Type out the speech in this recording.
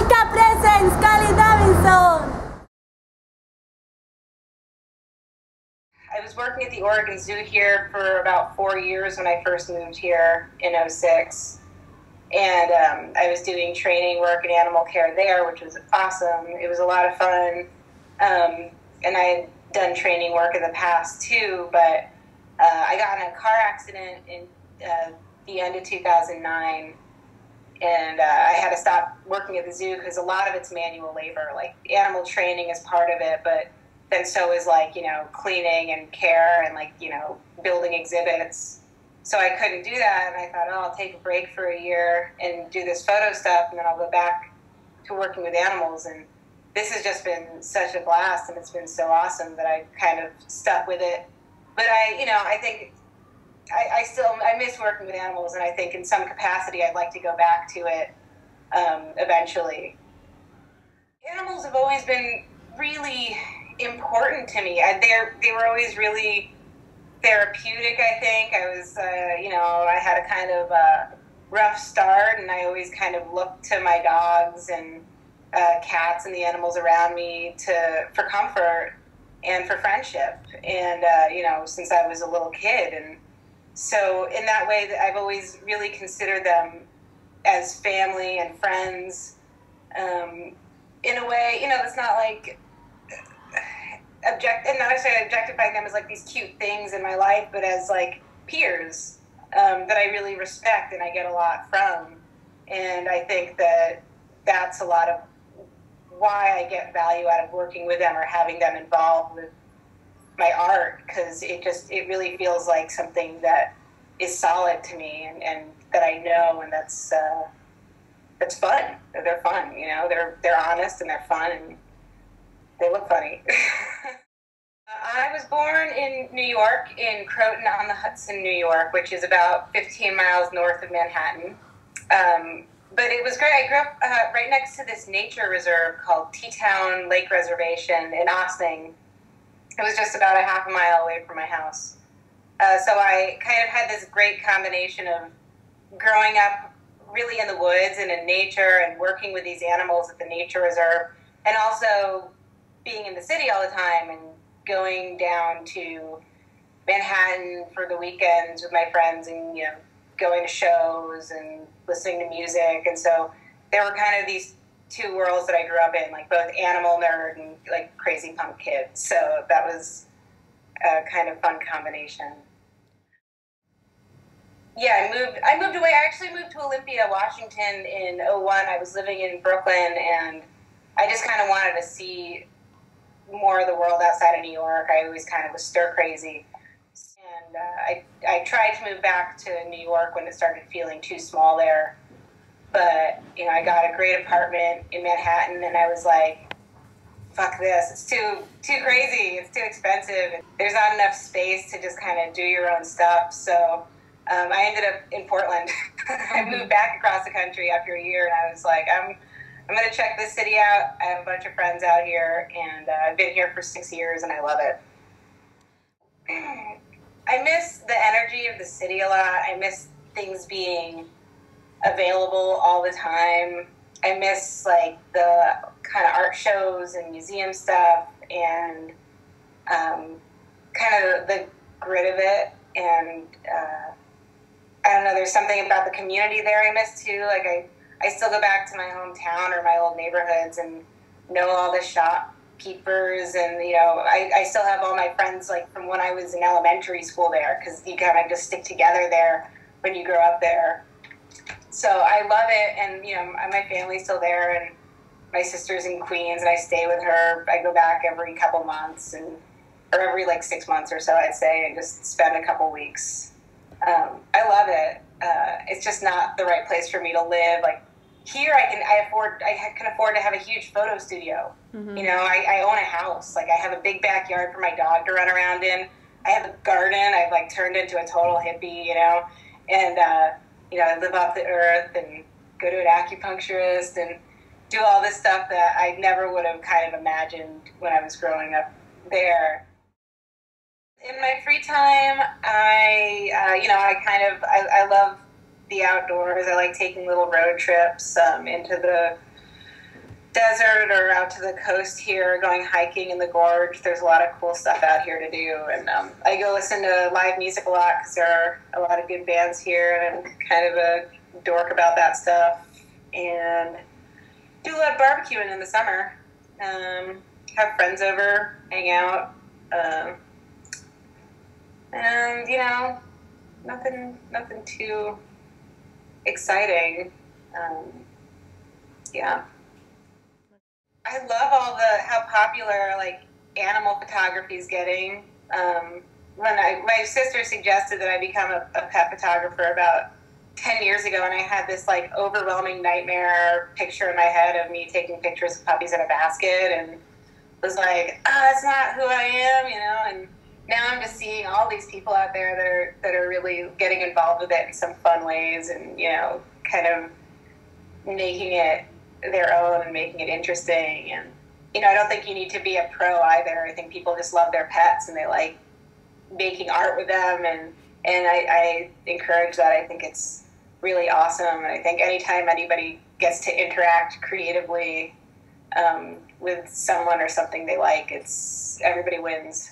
Polka presents Carli Davidson. I was working at the Oregon Zoo here for about 4 years when I first moved here in '06. And I was doing training work and animal care there, which was awesome. It was a lot of fun. And I had done training work in the past too, but I got in a car accident in the end of 2009. And I had to stop working at the zoo because a lot of it's manual labor. Like, animal training is part of it, but then so is, like, cleaning and care and, building exhibits. So I couldn't do that, and I thought, I'll take a break for a year and do this photo stuff, and then I'll go back to working with animals. And this has just been such a blast, and it's been so awesome that I kind of stuck with it. But I think I miss working with animals, and I think in some capacity I'd like to go back to it eventually. Animals have always been really important to me. They were always really therapeutic, I think. I was, I had a kind of rough start, and I always kind of looked to my dogs and cats and the animals around me for comfort and for friendship, and, since I was a little kid. And so in that way, I've always really considered them as family and friends, in a way, that's not like and not necessarily objectifying them as like these cute things in my life, but as like peers that I really respect and I get a lot from. And I think that that's a lot of why I get value out of working with them or having them involved with my art, because it really feels like something that is solid to me and that I know, and that's fun. They're fun, they're honest and they're fun and they look funny. I was born in New York, in Croton-on-the-Hudson, New York, which is about 15 miles north of Manhattan. But it was great. I grew up right next to this nature reserve called Teatown Lake Reservation in Ossining. It was just about a half a mile away from my house. So I kind of had this great combination of growing up really in the woods and in nature and working with these animals at the nature reserve, and also being in the city all the time and going down to Manhattan for the weekends with my friends and, going to shows and listening to music. And so there were kind of these two worlds that I grew up in, like both animal nerd and like crazy punk kid. So that was a kind of fun combination. Yeah, I moved away. I actually moved to Olympia, Washington in '01. I was living in Brooklyn, and I just kind of wanted to see more of the world outside of New York. I always kind of was stir crazy. And I tried to move back to New York when it started feeling too small there. But, I got a great apartment in Manhattan, and I was like, fuck this. It's too crazy. It's too expensive. There's not enough space to just kind of do your own stuff. So I ended up in Portland. I moved back across the country after a year, and I was like, I'm going to check this city out. I have a bunch of friends out here, and I've been here for 6 years, and I love it. I miss the energy of the city a lot. I miss things being available all the time. I miss, like, the kind of art shows and museum stuff and kind of the grit of it. And I don't know, there's something about the community there I miss, too. Like, I still go back to my hometown or my old neighborhoods and know all the shopkeepers, and I still have all my friends like from when I was in elementary school there, because you kind of just stick together there when you grow up there. So I love it, and my family's still there, and my sister's in Queens, and I stay with her. I go back every couple months, or every 6 months or so, I'd say, and just spend a couple weeks. I love it. It's just not the right place for me to live. Like, here I can afford to have a huge photo studio. Mm-hmm. I own a house. Like, I have a big backyard for my dog to run around in. I have a garden. I've turned into a total hippie, and I live off the earth and go to an acupuncturist and do all this stuff that I never would have kind of imagined when I was growing up there. In my free time, I love the outdoors. I like taking little road trips into the desert or out to the coast here, going hiking in the gorge. There's a lot of cool stuff out here to do, and I go listen to live music a lot because there are a lot of good bands here, and I'm kind of a dork about that stuff. And do a lot of barbecuing in the summer. Have friends over, hang out, and nothing too exciting. Yeah. I love how popular like animal photography is getting. My sister suggested that I become a pet photographer about 10 years ago, and I had this like overwhelming nightmare picture in my head of me taking pictures of puppies in a basket, and was like, that's not who I am, and now I'm just seeing all these people out there that are really getting involved with it in some fun ways, and kind of making it their own and making it interesting. And I don't think you need to be a pro either. I think people just love their pets and they like making art with them, and I encourage that. I think it's really awesome, and I think anytime anybody gets to interact creatively with someone or something they like, everybody wins.